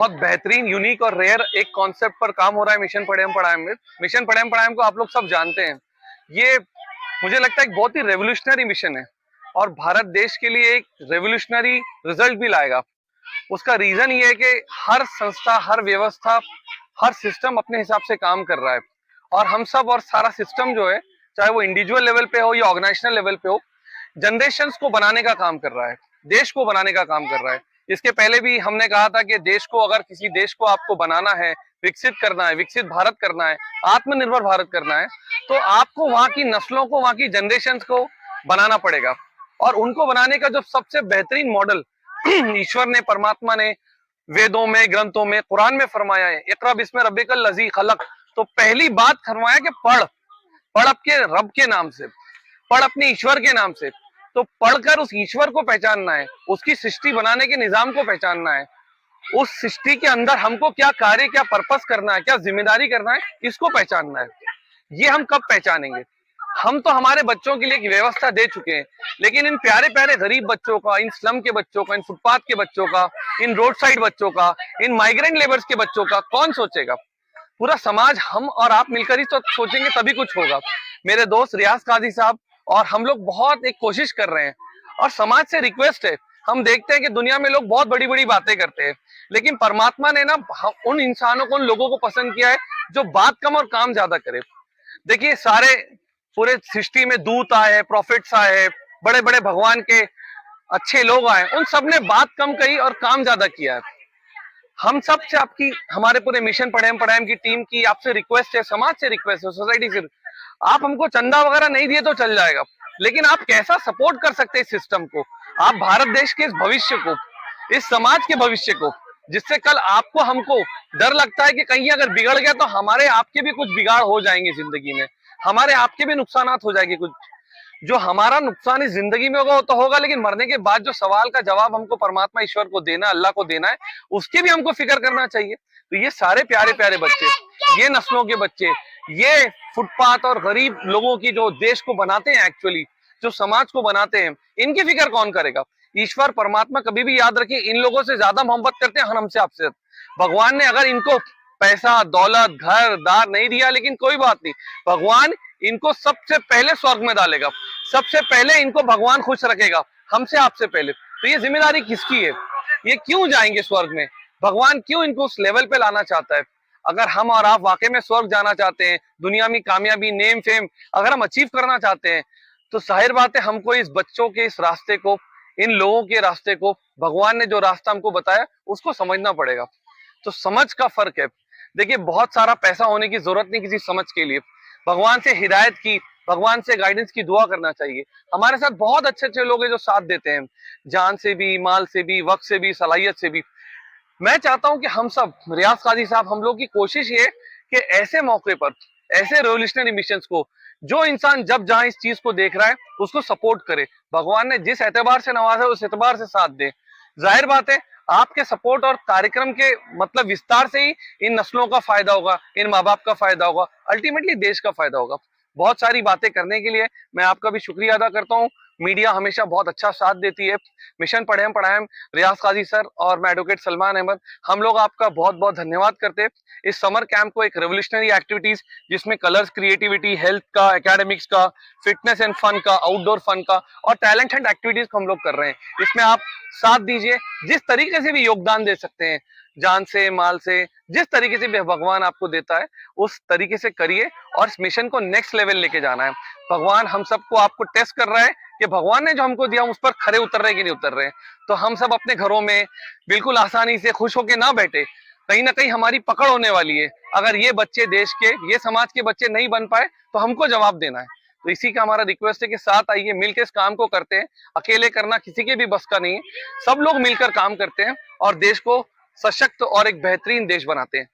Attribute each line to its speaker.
Speaker 1: बहुत बेहतरीन, यूनिक और रेयर एक कॉन्सेप्ट पर काम हो रहा है मिशन पढ़ेम पढ़ाएम में। मिशन पढ़ेम पढ़ाएम को आप लोग सब जानते हैं। ये मुझे लगता है एक बहुत ही रेवोल्यूशनरी मिशन है और भारत देश के लिए एक रेवोल्यूशनरी रिजल्ट भी लाएगा। उसका रीजन ये है कि हर संस्था, हर व्यवस्था, हर सिस्टम अपने हिसाब से काम कर रहा है और हम सब और सारा सिस्टम जो है, चाहे वो इंडिविजुअल लेवल पे हो या ऑर्गेनाइजेशनल लेवल पे हो, जनरेशंस को बनाने का काम कर रहा है, देश को बनाने का काम कर रहा है। इसके पहले भी हमने कहा था कि देश को, अगर किसी देश को आपको बनाना है, विकसित करना है, विकसित भारत करना है, आत्मनिर्भर भारत करना है, तो आपको वहां की नस्लों को, वहां की जनरेशंस को बनाना पड़ेगा। और उनको बनाने का जो सबसे बेहतरीन मॉडल ईश्वर ने, परमात्मा ने वेदों में, ग्रंथों में, कुरान में फरमाया है, इक़रा बिस्मि रब्बिकल लज़ी खलक। तो पहली बात फरमाया कि पढ़, पढ़ आपके रब के नाम से, पढ़ अपने ईश्वर के नाम से। तो पढ़कर उस ईश्वर को पहचानना है, उसकी सृष्टि बनाने के निजाम को पहचानना है, उस सृष्टि के अंदर हमको क्या कार्य, क्या पर्पस करना है, क्या जिम्मेदारी करना है, इसको पहचानना है। ये हम कब पहचानेंगे? हम तो हमारे बच्चों के लिए एक व्यवस्था दे चुके हैं, लेकिन इन प्यारे प्यारे गरीब बच्चों का, इन स्लम के बच्चों का, इन फुटपाथ के बच्चों का, इन रोड साइड बच्चों का, इन माइग्रेंट लेबर्स के बच्चों का कौन सोचेगा? पूरा समाज, हम और आप मिलकर ही तो सोचेंगे, तभी कुछ होगा। मेरे दोस्त रियाज काजी साहब और हम लोग बहुत एक कोशिश कर रहे हैं और समाज से रिक्वेस्ट है। हम देखते हैं कि दुनिया में लोग बहुत बड़ी बड़ी बातें करते हैं, लेकिन परमात्मा ने ना उन इंसानों को, उन लोगों को पसंद किया है जो बात कम और काम ज्यादा करे। देखिए, सारे पूरे सृष्टि में दूत आए हैं, प्रॉफिट्स आए हैं, बड़े बड़े भगवान के अच्छे लोग आए, उन सब ने बात कम कही और काम ज्यादा किया है। हम सब से, आपकी, हमारे पूरे मिशन पढ़ेम पढ़ाएम की टीम की आपसे रिक्वेस्ट है, समाज से रिक्वेस्ट है, सोसाइटी से, आप हमको चंदा वगैरह नहीं दिए तो चल जाएगा, लेकिन आप कैसा सपोर्ट कर सकते हैं इस सिस्टम को, आप भारत देश के इस भविष्य को, इस समाज के भविष्य को, जिससे कल आपको, हमको डर लगता है कि कहीं अगर बिगड़ गया तो हमारे आपके भी कुछ बिगाड़ हो जाएंगे जिंदगी में, हमारे आपके भी नुकसानात हो जाएंगे कुछ। जो हमारा नुकसान इस जिंदगी में होगा वो तो होगा, लेकिन मरने के बाद जो सवाल का जवाब हमको परमात्मा ईश्वर को देना, अल्लाह को देना है, उसकी भी हमको फिक्र करना चाहिए। तो ये सारे प्यारे प्यारे बच्चे, ये नस्लों के बच्चे, ये फुटपाथ और गरीब लोगों की जो देश को बनाते हैं, एक्चुअली जो समाज को बनाते हैं, इनकी फिक्र कौन करेगा? ईश्वर परमात्मा, कभी भी याद रखिए, इन लोगों से ज्यादा मोहब्बत करते हैं हमसे, आपसे। भगवान ने अगर इनको पैसा, दौलत, घर दार नहीं दिया, लेकिन कोई बात नहीं, भगवान इनको सबसे पहले स्वर्ग में डालेगा, सबसे पहले इनको भगवान खुश रखेगा, हमसे, आपसे पहले। तो ये जिम्मेदारी किसकी है? ये क्यों जाएंगे स्वर्ग में? भगवान क्यों इनको उस लेवल पे लाना चाहता है? अगर हम और आप वाकई में स्वर्ग जाना चाहते हैं, दुनिया में कामयाबी, नेम फेम अगर हम अचीव करना चाहते हैं, तो जाहिर बात है हमको इस बच्चों के इस रास्ते को, इन लोगों के रास्ते को, भगवान ने जो रास्ता हमको बताया उसको समझना पड़ेगा। तो समझ का फर्क है। देखिए, बहुत सारा पैसा होने की जरूरत नहीं किसी समझ के लिए। भगवान से हिदायत की, भगवान से गाइडेंस की दुआ करना चाहिए। हमारे साथ बहुत अच्छे अच्छे लोग हैं जो साथ देते हैं, जान से भी, माल से भी, वक्त से भी, सलाहियत से भी। मैं चाहता हूं कि हम सब, रियाज काजी साहब, हम लोग की कोशिश ये कि ऐसे मौके पर, ऐसे रेवोल्यूशनरी मिशंस को, जो इंसान जब जहां इस चीज को देख रहा है उसको सपोर्ट करे। भगवान ने जिस एतबार से नवाजा है उस एतबार से साथ दे। जाहिर बात है, आपके सपोर्ट और कार्यक्रम के मतलब विस्तार से ही इन नस्लों का फायदा होगा, इन माँ बाप का फायदा होगा, अल्टीमेटली देश का फायदा होगा। बहुत सारी बातें करने के लिए मैं आपका भी शुक्रिया अदा करता हूँ। मीडिया हमेशा बहुत अच्छा साथ देती है। मिशन पढ़ेम पढ़ाएम, रियाज काजी सर और मैं एडवोकेट सलमान अहमद, हम लोग आपका बहुत बहुत धन्यवाद करते हैं। इस समर कैंप को एक रेवोल्यूशनरी एक्टिविटीज, जिसमें कलर्स, क्रिएटिविटी, हेल्थ का, एकेडमिक्स का, फिटनेस एंड फन का, आउटडोर फन का और टैलेंट एंड एक्टिविटीज को हम लोग कर रहे हैं। इसमें आप साथ दीजिए, जिस तरीके से भी योगदान दे सकते हैं, जान से, माल से, जिस तरीके से भी भगवान आपको देता है उस तरीके से करिए और इस मिशन को नेक्स्ट लेवल लेके जाना है। भगवान हम सबको, आपको टेस्ट कर रहा है कि भगवान ने जो हमको दिया हम उस पर खरे उतर रहे कि नहीं उतर रहे। तो हम सब अपने घरों में बिल्कुल आसानी से खुश होके ना बैठे, कहीं ना कहीं हमारी पकड़ होने वाली है। अगर ये बच्चे देश के, ये समाज के बच्चे नहीं बन पाए तो हमको जवाब देना है। तो इसी का हमारा रिक्वेस्ट है कि साथ आइए, मिलकर इस काम को करते हैं। अकेले करना किसी के भी बस का नहीं है, सब लोग मिलकर काम करते हैं और देश को सशक्त और एक बेहतरीन देश बनाते हैं।